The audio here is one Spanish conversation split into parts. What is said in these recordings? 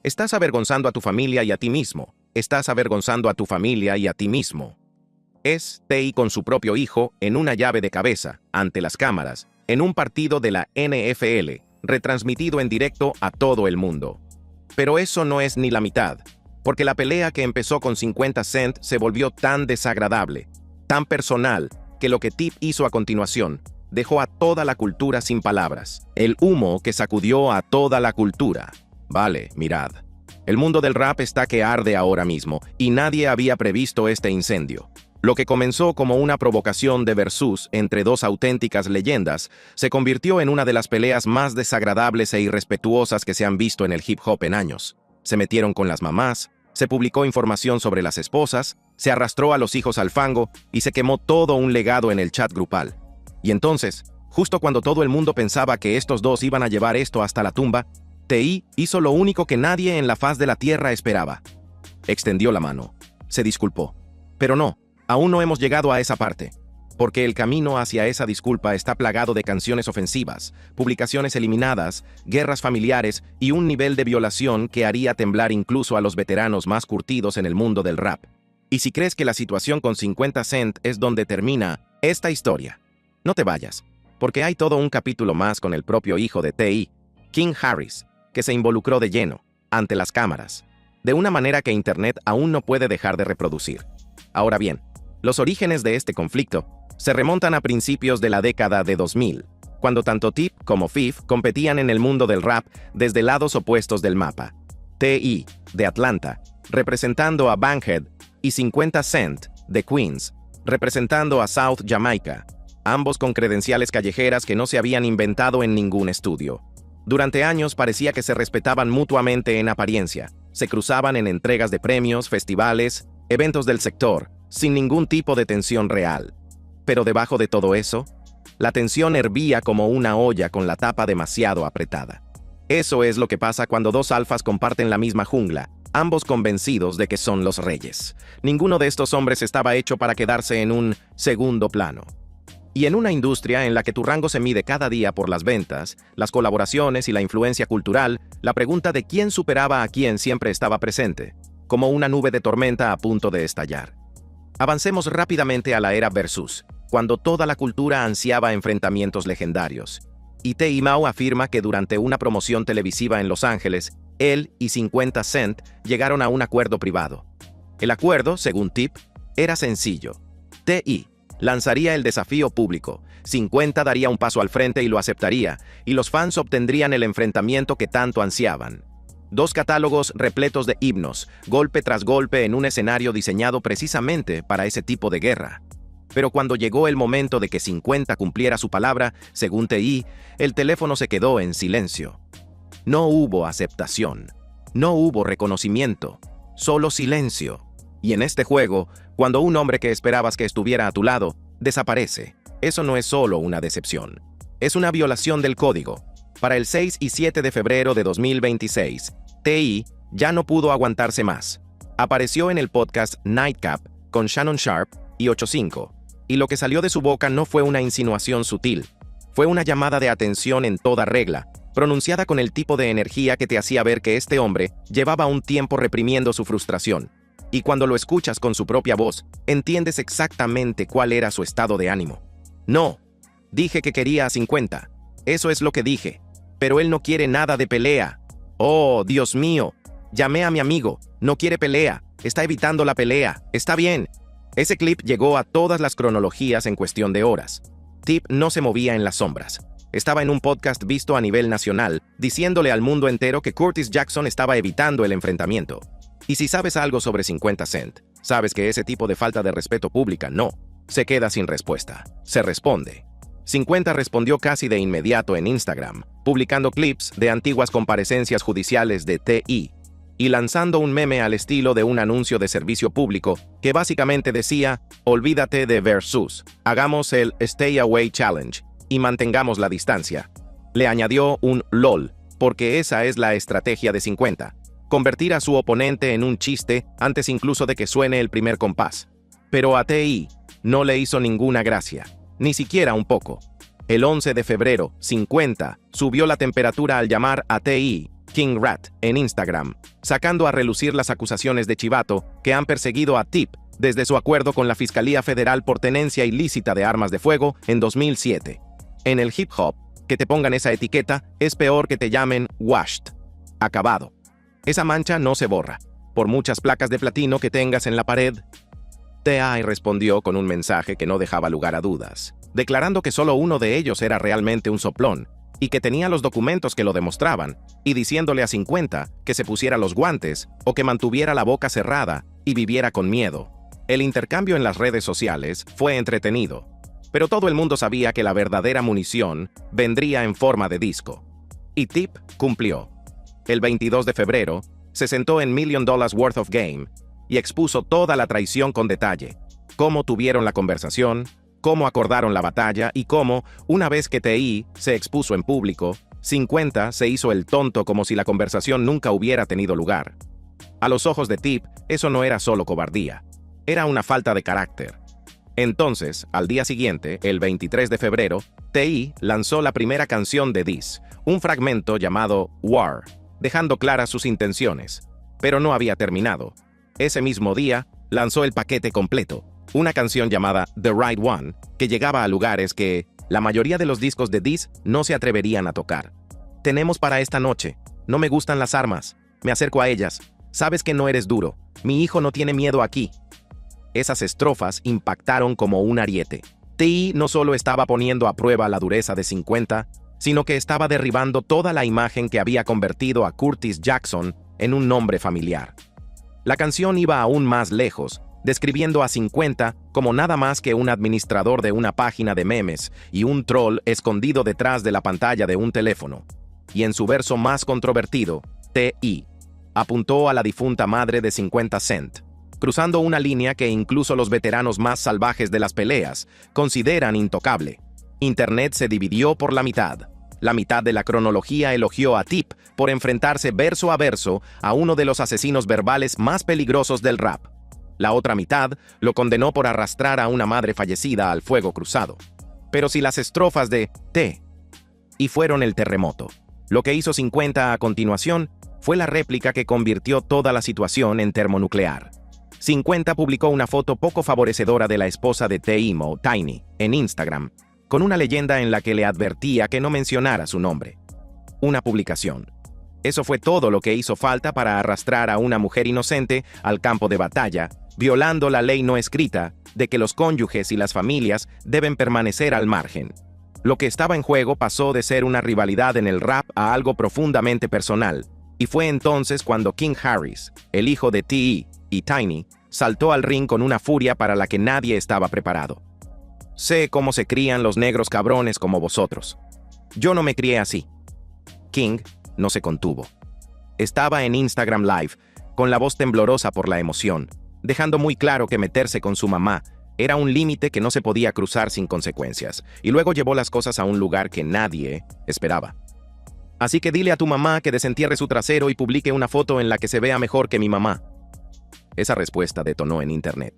Estás avergonzando a tu familia y a ti mismo. Estás avergonzando a tu familia y a ti mismo. Es T.I. con su propio hijo en una llave de cabeza, ante las cámaras, en un partido de la NFL, retransmitido en directo a todo el mundo. Pero eso no es ni la mitad, porque la pelea que empezó con 50 Cent se volvió tan desagradable, tan personal, que lo que Tip hizo a continuación dejó a toda la cultura sin palabras. El humo que sacudió a toda la cultura. Vale, mirad. El mundo del rap está que arde ahora mismo, y nadie había previsto este incendio. Lo que comenzó como una provocación de versus entre dos auténticas leyendas se convirtió en una de las peleas más desagradables e irrespetuosas que se han visto en el hip hop en años. Se metieron con las mamás, se publicó información sobre las esposas, se arrastró a los hijos al fango y se quemó todo un legado en el chat grupal. Y entonces, justo cuando todo el mundo pensaba que estos dos iban a llevar esto hasta la tumba, T.I. hizo lo único que nadie en la faz de la tierra esperaba. Extendió la mano, se disculpó. Pero no. Aún no hemos llegado a esa parte, porque el camino hacia esa disculpa está plagado de canciones ofensivas, publicaciones eliminadas, guerras familiares y un nivel de violación que haría temblar incluso a los veteranos más curtidos en el mundo del rap. Y si crees que la situación con 50 Cent es donde termina esta historia, no te vayas, porque hay todo un capítulo más con el propio hijo de T.I., King Harris, que se involucró de lleno, ante las cámaras, de una manera que Internet aún no puede dejar de reproducir. Ahora bien, los orígenes de este conflicto se remontan a principios de la década de 2000, cuando tanto Tip como Fif competían en el mundo del rap desde lados opuestos del mapa. T.I., de Atlanta, representando a Bankhead, y 50 Cent, de Queens, representando a South Jamaica, ambos con credenciales callejeras que no se habían inventado en ningún estudio. Durante años parecía que se respetaban mutuamente en apariencia, se cruzaban en entregas de premios, festivales, eventos del sector, sin ningún tipo de tensión real. Pero debajo de todo eso, la tensión hervía como una olla con la tapa demasiado apretada. Eso es lo que pasa cuando dos alfas comparten la misma jungla, ambos convencidos de que son los reyes. Ninguno de estos hombres estaba hecho para quedarse en un segundo plano. Y en una industria en la que tu rango se mide cada día por las ventas, las colaboraciones y la influencia cultural, la pregunta de quién superaba a quién siempre estaba presente, como una nube de tormenta a punto de estallar. Avancemos rápidamente a la era Versus, cuando toda la cultura ansiaba enfrentamientos legendarios. Y T.I. Mao afirma que durante una promoción televisiva en Los Ángeles, él y 50 Cent llegaron a un acuerdo privado. El acuerdo, según Tip, era sencillo. T.I. lanzaría el desafío público, 50 daría un paso al frente y lo aceptaría, y los fans obtendrían el enfrentamiento que tanto ansiaban. Dos catálogos repletos de himnos, golpe tras golpe en un escenario diseñado precisamente para ese tipo de guerra. Pero cuando llegó el momento de que 50 cumpliera su palabra, según T.I., el teléfono se quedó en silencio. No hubo aceptación, no hubo reconocimiento, solo silencio. Y en este juego, cuando un hombre que esperabas que estuviera a tu lado, desaparece, eso no es solo una decepción. Es una violación del código. Para el 6 y 7 de febrero de 2026, T.I. ya no pudo aguantarse más. Apareció en el podcast Nightcap con Shannon Sharpe y 85, y lo que salió de su boca no fue una insinuación sutil, fue una llamada de atención en toda regla, pronunciada con el tipo de energía que te hacía ver que este hombre llevaba un tiempo reprimiendo su frustración. Y cuando lo escuchas con su propia voz, entiendes exactamente cuál era su estado de ánimo. No, dije que quería a 50. Eso es lo que dije. Pero él no quiere nada de pelea. Oh, Dios mío. Llamé a mi amigo. No quiere pelea. Está evitando la pelea. Está bien. Ese clip llegó a todas las cronologías en cuestión de horas. Tip no se movía en las sombras. Estaba en un podcast visto a nivel nacional, diciéndole al mundo entero que Curtis Jackson estaba evitando el enfrentamiento. Y si sabes algo sobre 50 Cent, sabes que ese tipo de falta de respeto pública no se queda sin respuesta. Se responde. 50 respondió casi de inmediato en Instagram, publicando clips de antiguas comparecencias judiciales de T.I. y lanzando un meme al estilo de un anuncio de servicio público que básicamente decía: olvídate de Versus, hagamos el Stay Away Challenge y mantengamos la distancia. Le añadió un LOL, porque esa es la estrategia de 50. Convertir a su oponente en un chiste antes incluso de que suene el primer compás. Pero a T.I. no le hizo ninguna gracia, ni siquiera un poco. El 11 de febrero, 50 subió la temperatura al llamar a T.I. King Rat, en Instagram, sacando a relucir las acusaciones de chivato que han perseguido a Tip desde su acuerdo con la Fiscalía Federal por tenencia ilícita de armas de fuego en 2007. En el hip hop, que te pongan esa etiqueta es peor que te llamen washed, acabado. Esa mancha no se borra, por muchas placas de platino que tengas en la pared. T.I. respondió con un mensaje que no dejaba lugar a dudas, declarando que solo uno de ellos era realmente un soplón, y que tenía los documentos que lo demostraban, y diciéndole a 50 que se pusiera los guantes o que mantuviera la boca cerrada y viviera con miedo. El intercambio en las redes sociales fue entretenido, pero todo el mundo sabía que la verdadera munición vendría en forma de disco. Y Tip cumplió. El 22 de febrero, se sentó en $1 Million Worth of Game y expuso toda la traición con detalle, cómo tuvieron la conversación, cómo acordaron la batalla y cómo, una vez que T.I. se expuso en público, 50 se hizo el tonto como si la conversación nunca hubiera tenido lugar. A los ojos de Tip, eso no era solo cobardía, era una falta de carácter. Entonces, al día siguiente, el 23 de febrero, T.I. lanzó la primera canción de Diss, un fragmento llamado War, dejando claras sus intenciones. Pero no había terminado. Ese mismo día, lanzó el paquete completo, una canción llamada The Right One, que llegaba a lugares que la mayoría de los discos de Diss no se atreverían a tocar. Tenemos para esta noche. No me gustan las armas. Me acerco a ellas. Sabes que no eres duro. Mi hijo no tiene miedo aquí. Esas estrofas impactaron como un ariete. T.I. no solo estaba poniendo a prueba la dureza de 50, sino que estaba derribando toda la imagen que había convertido a Curtis Jackson en un nombre familiar. La canción iba aún más lejos, describiendo a 50 como nada más que un administrador de una página de memes y un troll escondido detrás de la pantalla de un teléfono. Y en su verso más controvertido, T.I. apuntó a la difunta madre de 50 Cent, cruzando una línea que incluso los veteranos más salvajes de las peleas consideran intocable. Internet se dividió por la mitad. La mitad de la cronología elogió a Tip por enfrentarse verso a verso a uno de los asesinos verbales más peligrosos del rap. La otra mitad lo condenó por arrastrar a una madre fallecida al fuego cruzado. Pero si las estrofas de T.I. fueron el terremoto, lo que hizo 50 a continuación fue la réplica que convirtió toda la situación en termonuclear. 50 publicó una foto poco favorecedora de la esposa de T.I., Tiny, en Instagram, con una leyenda en la que le advertía que no mencionara su nombre. Una publicación. Eso fue todo lo que hizo falta para arrastrar a una mujer inocente al campo de batalla, violando la ley no escrita de que los cónyuges y las familias deben permanecer al margen. Lo que estaba en juego pasó de ser una rivalidad en el rap a algo profundamente personal, y fue entonces cuando King Harris, el hijo de T.I. y Tiny, saltó al ring con una furia para la que nadie estaba preparado. Sé cómo se crían los negros cabrones como vosotros. Yo no me crié así. King no se contuvo. Estaba en Instagram Live, con la voz temblorosa por la emoción, dejando muy claro que meterse con su mamá era un límite que no se podía cruzar sin consecuencias, y luego llevó las cosas a un lugar que nadie esperaba. Así que dile a tu mamá que desentierre su trasero y publique una foto en la que se vea mejor que mi mamá. Esa respuesta detonó en Internet.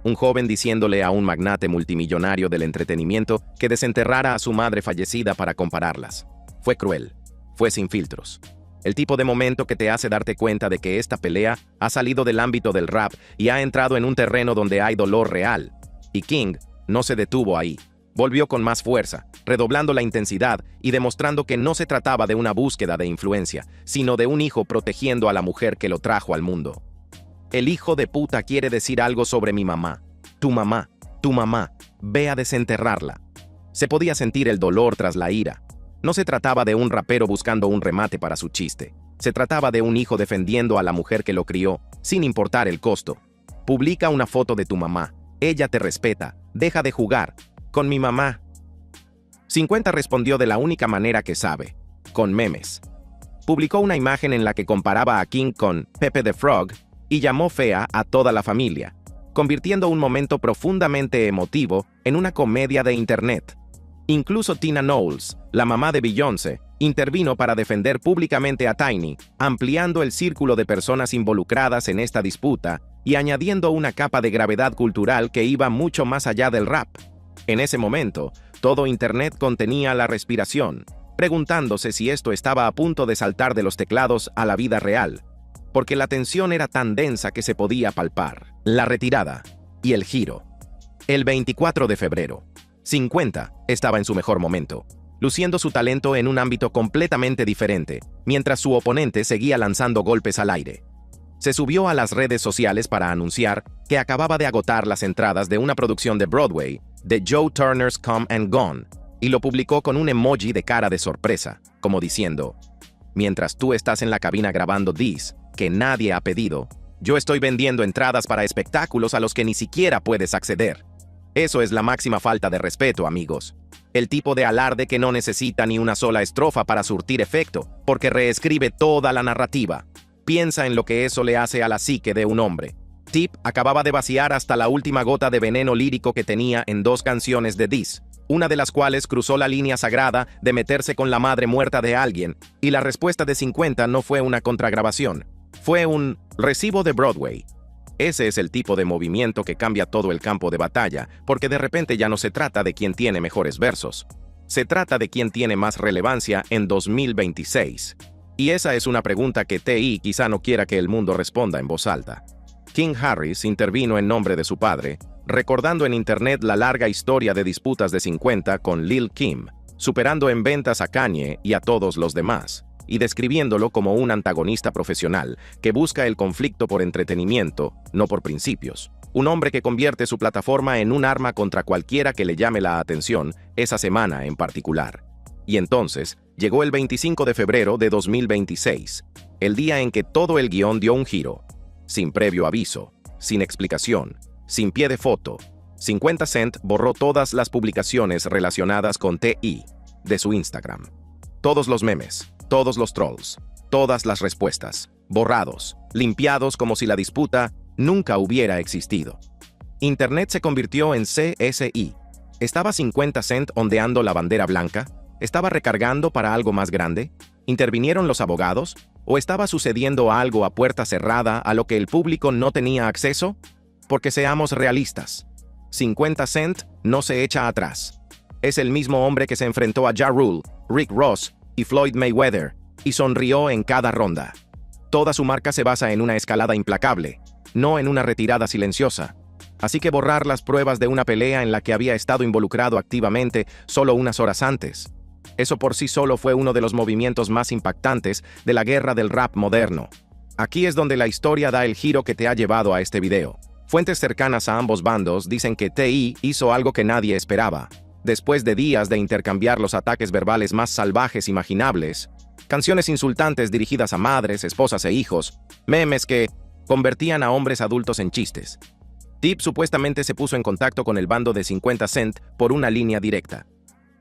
Un joven diciéndole a un magnate multimillonario del entretenimiento que desenterrara a su madre fallecida para compararlas. Fue cruel. Fue sin filtros. El tipo de momento que te hace darte cuenta de que esta pelea ha salido del ámbito del rap y ha entrado en un terreno donde hay dolor real. Y King no se detuvo ahí. Volvió con más fuerza, redoblando la intensidad y demostrando que no se trataba de una búsqueda de influencia, sino de un hijo protegiendo a la mujer que lo trajo al mundo. El hijo de puta quiere decir algo sobre mi mamá. Tu mamá, ve a desenterrarla. Se podía sentir el dolor tras la ira. No se trataba de un rapero buscando un remate para su chiste. Se trataba de un hijo defendiendo a la mujer que lo crió, sin importar el costo. Publica una foto de tu mamá. Ella te respeta. Deja de jugar. Con mi mamá. 50 respondió de la única manera que sabe. Con memes. Publicó una imagen en la que comparaba a King con Pepe the Frog y llamó fea a toda la familia, convirtiendo un momento profundamente emotivo en una comedia de Internet. Incluso Tina Knowles, la mamá de Beyoncé, intervino para defender públicamente a Tiny, ampliando el círculo de personas involucradas en esta disputa y añadiendo una capa de gravedad cultural que iba mucho más allá del rap. En ese momento, todo Internet contenía la respiración. preguntándose si esto estaba a punto de saltar de los teclados a la vida real, porque la tensión era tan densa que se podía palpar. La retirada y el giro. El 24 de febrero, 50 estaba en su mejor momento, luciendo su talento en un ámbito completamente diferente, mientras su oponente seguía lanzando golpes al aire. Se subió a las redes sociales para anunciar que acababa de agotar las entradas de una producción de Broadway de Joe Turner's Come and Gone, y lo publicó con un emoji de cara de sorpresa, como diciendo: mientras tú estás en la cabina grabando This, que nadie ha pedido, yo estoy vendiendo entradas para espectáculos a los que ni siquiera puedes acceder. Eso es la máxima falta de respeto, amigos. El tipo de alarde que no necesita ni una sola estrofa para surtir efecto, porque reescribe toda la narrativa. Piensa en lo que eso le hace a la psique de un hombre. Tip acababa de vaciar hasta la última gota de veneno lírico que tenía en 2 canciones de This, una de las cuales cruzó la línea sagrada de meterse con la madre muerta de alguien, y la respuesta de 50 no fue una contragrabación, fue un recibo de Broadway. Ese es el tipo de movimiento que cambia todo el campo de batalla, porque de repente ya no se trata de quién tiene mejores versos. Se trata de quién tiene más relevancia en 2026. Y esa es una pregunta que T.I. quizá no quiera que el mundo responda en voz alta. King Harris intervino en nombre de su padre, recordando en internet la larga historia de disputas de 50 con Lil Kim, superando en ventas a Kanye y a todos los demás, y describiéndolo como un antagonista profesional que busca el conflicto por entretenimiento, no por principios. Un hombre que convierte su plataforma en un arma contra cualquiera que le llame la atención, esa semana en particular. Y entonces, llegó el 25 de febrero de 2026, el día en que todo el guión dio un giro. Sin previo aviso, sin explicación, sin pie de foto, 50 Cent borró todas las publicaciones relacionadas con T.I. de su Instagram. Todos los memes, todos los trolls, todas las respuestas, borrados, limpiados como si la disputa nunca hubiera existido. Internet se convirtió en CSI. ¿Estaba 50 Cent ondeando la bandera blanca? ¿Estaba recargando para algo más grande? ¿Intervinieron los abogados? ¿O estaba sucediendo algo a puerta cerrada a lo que el público no tenía acceso? Porque seamos realistas, 50 Cent no se echa atrás. Es el mismo hombre que se enfrentó a Ja Rule, Rick Ross y Floyd Mayweather, y sonrió en cada ronda. Toda su marca se basa en una escalada implacable, no en una retirada silenciosa. Así que borrar las pruebas de una pelea en la que había estado involucrado activamente solo unas horas antes. Eso por sí solo fue uno de los movimientos más impactantes de la guerra del rap moderno. Aquí es donde la historia da el giro que te ha llevado a este video. Fuentes cercanas a ambos bandos dicen que T.I. hizo algo que nadie esperaba. Después de días de intercambiar los ataques verbales más salvajes imaginables, canciones insultantes dirigidas a madres, esposas e hijos, memes que convertían a hombres adultos en chistes. Tip supuestamente se puso en contacto con el bando de 50 Cent por una línea directa.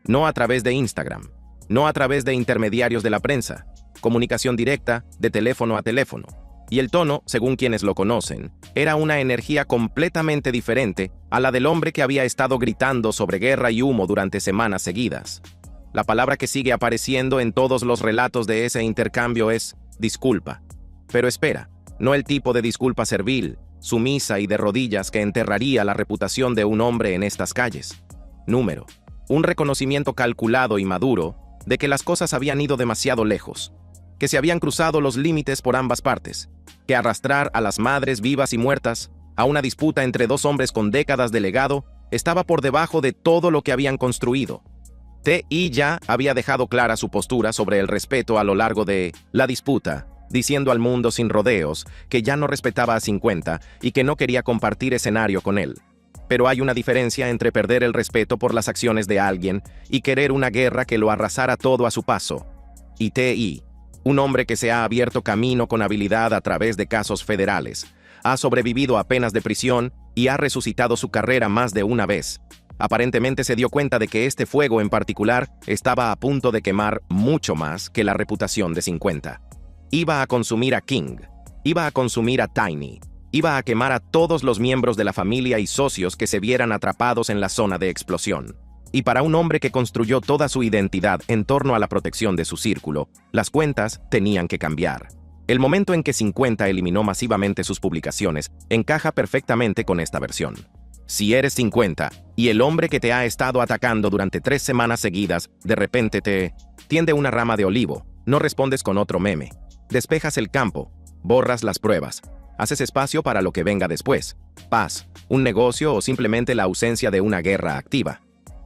No a través de Instagram, no a través de intermediarios de la prensa, comunicación directa de teléfono a teléfono. Y el tono, según quienes lo conocen, era una energía completamente diferente a la del hombre que había estado gritando sobre guerra y humo durante semanas seguidas. La palabra que sigue apareciendo en todos los relatos de ese intercambio es disculpa. Pero espera, no el tipo de disculpa servil, sumisa y de rodillas que enterraría la reputación de un hombre en estas calles. Número. Un reconocimiento calculado y maduro de que las cosas habían ido demasiado lejos, que se habían cruzado los límites por ambas partes, que arrastrar a las madres vivas y muertas a una disputa entre dos hombres con décadas de legado estaba por debajo de todo lo que habían construido. T.I. ya había dejado clara su postura sobre el respeto a lo largo de la disputa, diciendo al mundo sin rodeos que ya no respetaba a 50 y que no quería compartir escenario con él. Pero hay una diferencia entre perder el respeto por las acciones de alguien y querer una guerra que lo arrasara todo a su paso. Y T.I., un hombre que se ha abierto camino con habilidad a través de casos federales, ha sobrevivido a penas de prisión y ha resucitado su carrera más de una vez. Aparentemente se dio cuenta de que este fuego en particular estaba a punto de quemar mucho más que la reputación de 50. Iba a consumir a King, iba a consumir a Tiny, iba a quemar a todos los miembros de la familia y socios que se vieran atrapados en la zona de explosión. Y para un hombre que construyó toda su identidad en torno a la protección de su círculo, las cuentas tenían que cambiar. El momento en que 50 eliminó masivamente sus publicaciones encaja perfectamente con esta versión. Si eres 50 y el hombre que te ha estado atacando durante 3 semanas seguidas de repente te Tiende una rama de olivo, no respondes con otro meme. Despejas el campo, borras las pruebas. Haces espacio para lo que venga después. Paz, un negocio o simplemente la ausencia de una guerra activa.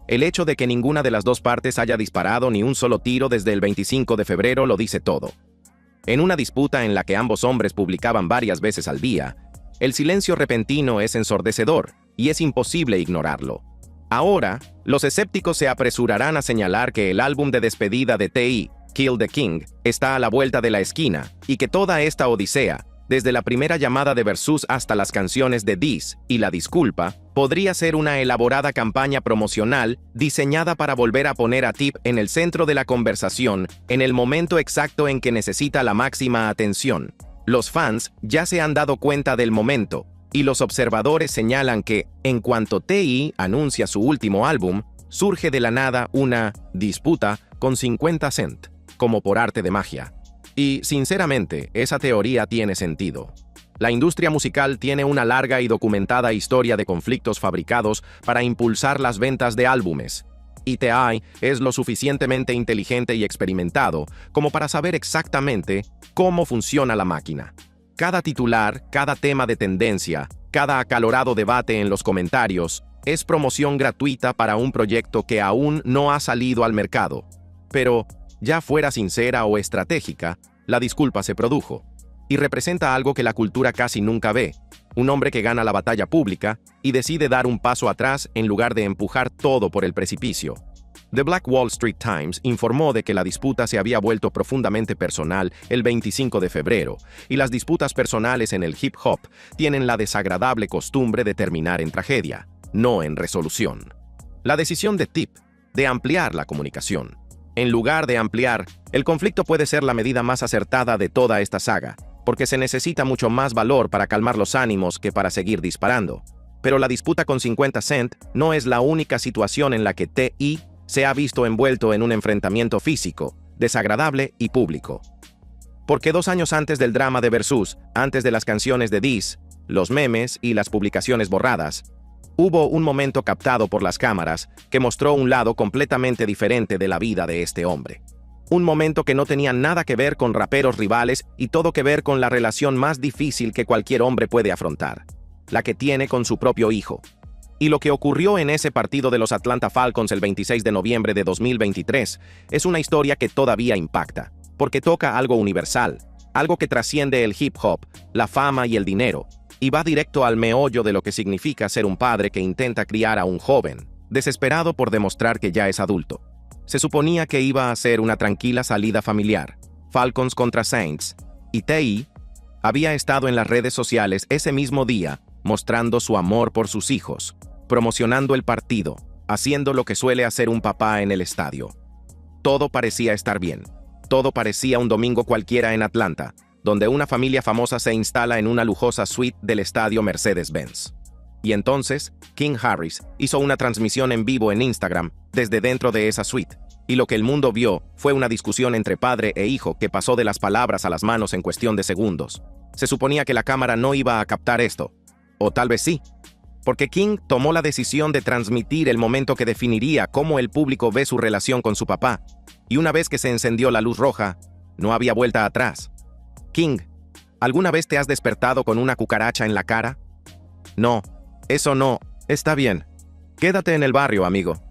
El hecho de que ninguna de las dos partes haya disparado ni un solo tiro desde el 25 de febrero lo dice todo. En una disputa en la que ambos hombres publicaban varias veces al día, el silencio repentino es ensordecedor y es imposible ignorarlo. Ahora, los escépticos se apresurarán a señalar que el álbum de despedida de T.I., Kill the King, está a la vuelta de la esquina y que toda esta odisea, desde la primera llamada de Versus hasta las canciones de This y La Disculpa, podría ser una elaborada campaña promocional diseñada para volver a poner a Tip en el centro de la conversación en el momento exacto en que necesita la máxima atención. Los fans ya se han dado cuenta del momento, y los observadores señalan que, en cuanto T.I. anuncia su último álbum, surge de la nada una disputa con 50 Cent, como por arte de magia. Y, sinceramente, esa teoría tiene sentido. La industria musical tiene una larga y documentada historia de conflictos fabricados para impulsar las ventas de álbumes. Y T.I. es lo suficientemente inteligente y experimentado como para saber exactamente cómo funciona la máquina. Cada titular, cada tema de tendencia, cada acalorado debate en los comentarios es promoción gratuita para un proyecto que aún no ha salido al mercado. Pero, ya fuera sincera o estratégica, la disculpa se produjo, y representa algo que la cultura casi nunca ve, un hombre que gana la batalla pública y decide dar un paso atrás en lugar de empujar todo por el precipicio. The Black Wall Street Times informó de que la disputa se había vuelto profundamente personal el 25 de febrero, y las disputas personales en el hip hop tienen la desagradable costumbre de terminar en tragedia, no en resolución. La decisión de Tip de ampliar la comunicación. En lugar de ampliar, el conflicto puede ser la medida más acertada de toda esta saga, porque se necesita mucho más valor para calmar los ánimos que para seguir disparando. Pero la disputa con 50 Cent no es la única situación en la que T.I. se ha visto envuelto en un enfrentamiento físico, desagradable y público. Porque 2 años antes del drama de Versus, antes de las canciones de This, los memes y las publicaciones borradas, hubo un momento captado por las cámaras que mostró un lado completamente diferente de la vida de este hombre. Un momento que no tenía nada que ver con raperos rivales y todo que ver con la relación más difícil que cualquier hombre puede afrontar, la que tiene con su propio hijo. Y lo que ocurrió en ese partido de los Atlanta Falcons el 26 de noviembre de 2023 es una historia que todavía impacta, porque toca algo universal, algo que trasciende el hip hop, la fama y el dinero, y va directo al meollo de lo que significa ser un padre que intenta criar a un joven, desesperado por demostrar que ya es adulto. Se suponía que iba a ser una tranquila salida familiar, Falcons contra Saints, y T.I. había estado en las redes sociales ese mismo día mostrando su amor por sus hijos, promocionando el partido, haciendo lo que suele hacer un papá en el estadio. Todo parecía estar bien. Todo parecía un domingo cualquiera en Atlanta, donde una familia famosa se instala en una lujosa suite del estadio Mercedes-Benz. Y entonces, King Harris hizo una transmisión en vivo en Instagram desde dentro de esa suite, y lo que el mundo vio fue una discusión entre padre e hijo que pasó de las palabras a las manos en cuestión de segundos. Se suponía que la cámara no iba a captar esto, o tal vez sí, porque King tomó la decisión de transmitir el momento que definiría cómo el público ve su relación con su papá, y una vez que se encendió la luz roja, no había vuelta atrás. King, ¿alguna vez te has despertado con una cucaracha en la cara? No, eso no, está bien. Quédate en el barrio, amigo.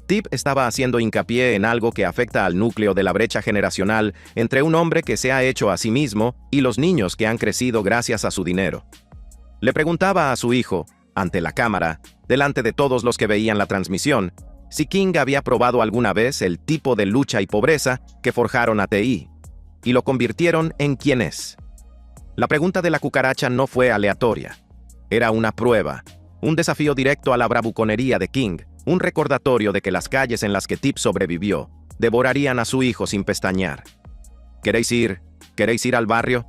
Tip estaba haciendo hincapié en algo que afecta al núcleo de la brecha generacional entre un hombre que se ha hecho a sí mismo y los niños que han crecido gracias a su dinero. Le preguntaba a su hijo, ante la cámara, delante de todos los que veían la transmisión, si King había probado alguna vez el tipo de lucha y pobreza que forjaron a T.I. y lo convirtieron en quien es. La pregunta de la cucaracha no fue aleatoria. Era una prueba, un desafío directo a la bravuconería de King, un recordatorio de que las calles en las que Tip sobrevivió devorarían a su hijo sin pestañear. ¿Queréis ir al barrio?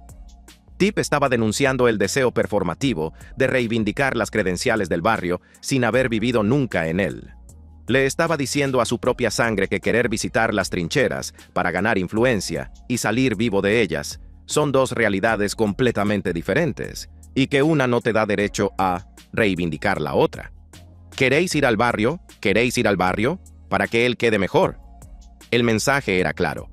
Tip estaba denunciando el deseo performativo de reivindicar las credenciales del barrio sin haber vivido nunca en él. Le estaba diciendo a su propia sangre que querer visitar las trincheras para ganar influencia y salir vivo de ellas son dos realidades completamente diferentes, y que una no te da derecho a reivindicar la otra. ¿Queréis ir al barrio? ¿Queréis ir al barrio? Para que él quede mejor. El mensaje era claro.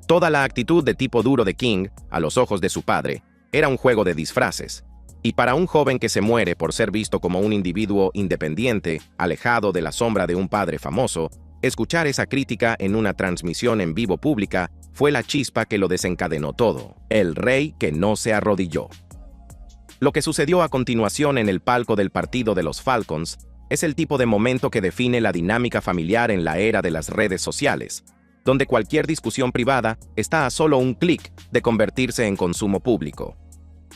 Toda la actitud de tipo duro de King, a los ojos de su padre, era un juego de disfraces. Y para un joven que se muere por ser visto como un individuo independiente, alejado de la sombra de un padre famoso, escuchar esa crítica en una transmisión en vivo pública fue la chispa que lo desencadenó todo. El rey que no se arrodilló. Lo que sucedió a continuación en el palco del partido de los Falcons es el tipo de momento que define la dinámica familiar en la era de las redes sociales, donde cualquier discusión privada está a solo un clic de convertirse en consumo público.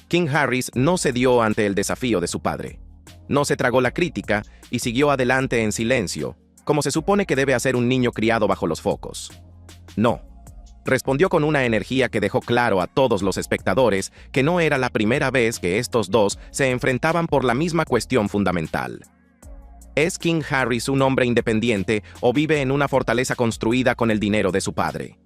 King Harris no cedió ante el desafío de su padre. No se tragó la crítica y siguió adelante en silencio, como se supone que debe hacer un niño criado bajo los focos. No. Respondió con una energía que dejó claro a todos los espectadores que no era la primera vez que estos dos se enfrentaban por la misma cuestión fundamental. ¿Es King Harris un hombre independiente o vive en una fortaleza construida con el dinero de su padre?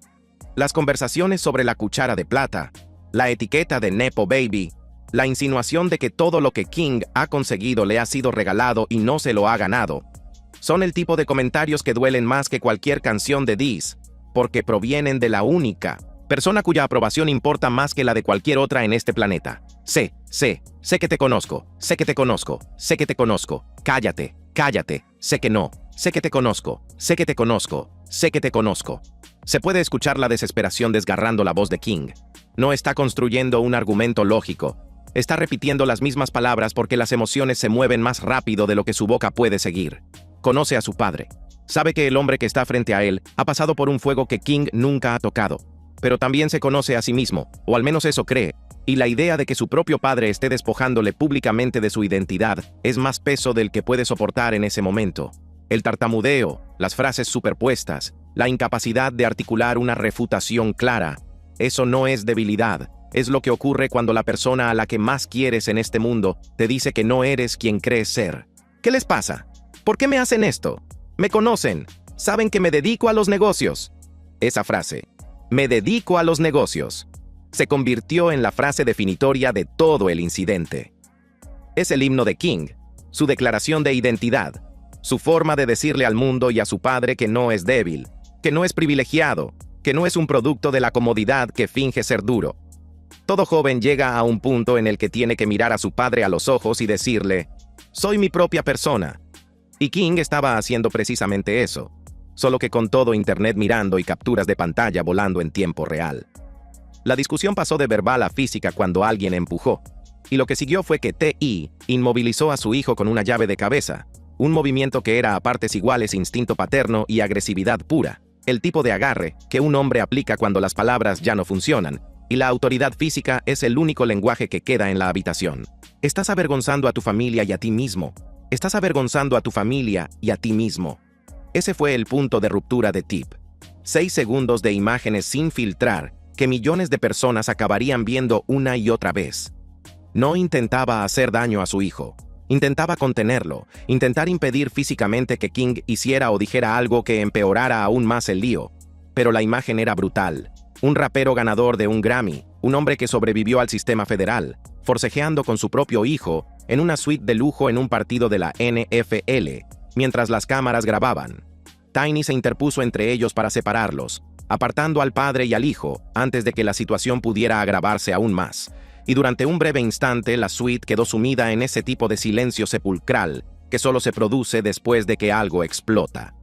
Las conversaciones sobre la cuchara de plata, la etiqueta de Nepo Baby, la insinuación de que todo lo que King ha conseguido le ha sido regalado y no se lo ha ganado, son el tipo de comentarios que duelen más que cualquier canción de Diss, porque provienen de la única persona cuya aprobación importa más que la de cualquier otra en este planeta. Sé que te conozco, sé que te conozco, sé que te conozco, cállate, sé que no, sé que te conozco, sé que te conozco, sé que te conozco. Se puede escuchar la desesperación desgarrando la voz de King. No está construyendo un argumento lógico. Está repitiendo las mismas palabras porque las emociones se mueven más rápido de lo que su boca puede seguir. Conoce a su padre. Sabe que el hombre que está frente a él ha pasado por un fuego que King nunca ha tocado. Pero también se conoce a sí mismo, o al menos eso cree, y la idea de que su propio padre esté despojándole públicamente de su identidad es más peso del que puede soportar en ese momento. El tartamudeo, las frases superpuestas, la incapacidad de articular una refutación clara, eso no es debilidad, es lo que ocurre cuando la persona a la que más quieres en este mundo te dice que no eres quien crees ser. ¿Qué les pasa? ¿Por qué me hacen esto? Me conocen, saben que me dedico a los negocios. Esa frase, me dedico a los negocios, se convirtió en la frase definitoria de todo el incidente. Es el himno de King, su declaración de identidad, su forma de decirle al mundo y a su padre que no es débil, que no es privilegiado, que no es un producto de la comodidad que finge ser duro. Todo joven llega a un punto en el que tiene que mirar a su padre a los ojos y decirle, soy mi propia persona. Y King estaba haciendo precisamente eso, solo que con todo internet mirando y capturas de pantalla volando en tiempo real. La discusión pasó de verbal a física cuando alguien empujó, y lo que siguió fue que T.I. inmovilizó a su hijo con una llave de cabeza, un movimiento que era a partes iguales instinto paterno y agresividad pura, el tipo de agarre que un hombre aplica cuando las palabras ya no funcionan, y la autoridad física es el único lenguaje que queda en la habitación. Estás avergonzando a tu familia y a ti mismo. Estás avergonzando a tu familia y a ti mismo. Ese fue el punto de ruptura de Tip. 6 segundos de imágenes sin filtrar que millones de personas acabarían viendo una y otra vez. No intentaba hacer daño a su hijo. Intentaba contenerlo, intentar impedir físicamente que King hiciera o dijera algo que empeorara aún más el lío. Pero la imagen era brutal. Un rapero ganador de un Grammy, un hombre que sobrevivió al sistema federal, forcejeando con su propio hijo en una suite de lujo en un partido de la NFL, mientras las cámaras grababan. Tiny se interpuso entre ellos para separarlos, apartando al padre y al hijo antes de que la situación pudiera agravarse aún más. Y durante un breve instante la suite quedó sumida en ese tipo de silencio sepulcral que solo se produce después de que algo explota.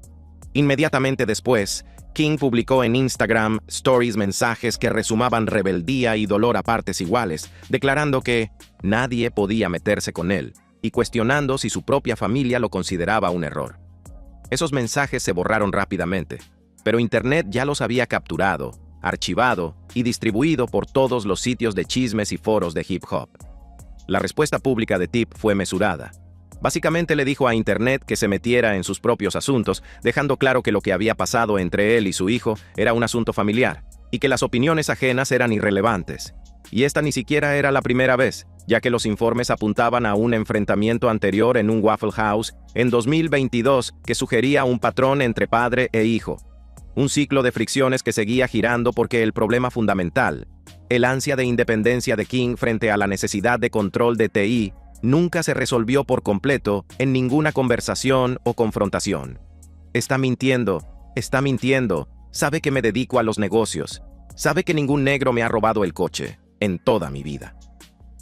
Inmediatamente después, King publicó en Instagram stories mensajes que resumaban rebeldía y dolor a partes iguales, declarando que nadie podía meterse con él y cuestionando si su propia familia lo consideraba un error. Esos mensajes se borraron rápidamente, pero Internet ya los había capturado, archivado y distribuido por todos los sitios de chismes y foros de hip hop. La respuesta pública de Tip fue mesurada. Básicamente le dijo a Internet que se metiera en sus propios asuntos, dejando claro que lo que había pasado entre él y su hijo era un asunto familiar, y que las opiniones ajenas eran irrelevantes. Y esta ni siquiera era la primera vez, ya que los informes apuntaban a un enfrentamiento anterior en un Waffle House en 2022 que sugería un patrón entre padre e hijo. Un ciclo de fricciones que seguía girando porque el problema fundamental, el ansia de independencia de King frente a la necesidad de control de T.I., nunca se resolvió por completo en ninguna conversación o confrontación. Está mintiendo, Sabe que me dedico a los negocios. Sabe que ningún negro me ha robado el coche en toda mi vida.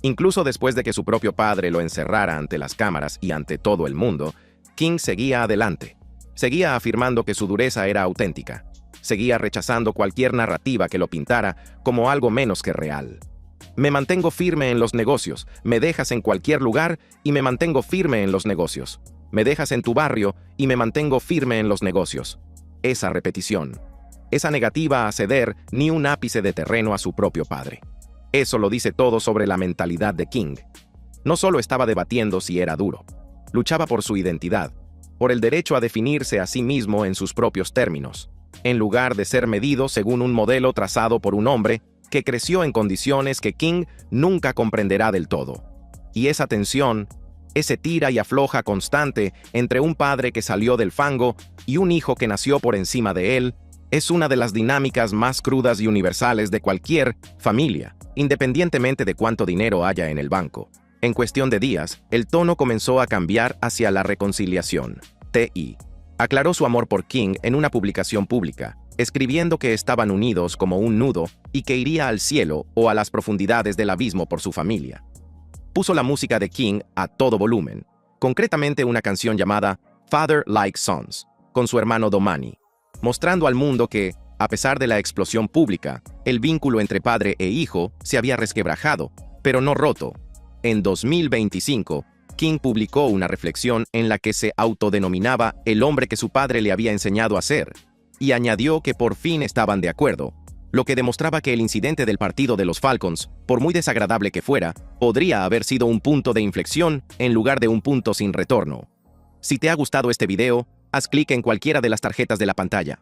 Incluso después de que su propio padre lo encerrara ante las cámaras y ante todo el mundo, King seguía adelante. Seguía afirmando que su dureza era auténtica. Seguía rechazando cualquier narrativa que lo pintara como algo menos que real. Me mantengo firme en los negocios. Me dejas en cualquier lugar y me mantengo firme en los negocios. Me dejas en tu barrio y me mantengo firme en los negocios. Esa repetición. Esa negativa a ceder ni un ápice de terreno a su propio padre. Eso lo dice todo sobre la mentalidad de King. No solo estaba debatiendo si era duro. Luchaba por su identidad, por el derecho a definirse a sí mismo en sus propios términos, en lugar de ser medido según un modelo trazado por un hombre que creció en condiciones que King nunca comprenderá del todo. Y esa tensión, ese tira y afloja constante entre un padre que salió del fango y un hijo que nació por encima de él, es una de las dinámicas más crudas y universales de cualquier familia, independientemente de cuánto dinero haya en el banco. En cuestión de días, el tono comenzó a cambiar hacia la reconciliación. T.I. aclaró su amor por King en una publicación pública, escribiendo que estaban unidos como un nudo y que iría al cielo o a las profundidades del abismo por su familia. Puso la música de King a todo volumen, concretamente una canción llamada Father Like Sons, con su hermano Domani, mostrando al mundo que, a pesar de la explosión pública, el vínculo entre padre e hijo se había resquebrajado, pero no roto. En 2025, King publicó una reflexión en la que se autodenominaba el hombre que su padre le había enseñado a ser, y añadió que por fin estaban de acuerdo, lo que demostraba que el incidente del partido de los Falcons, por muy desagradable que fuera, podría haber sido un punto de inflexión en lugar de un punto sin retorno. Si te ha gustado este video, haz clic en cualquiera de las tarjetas de la pantalla.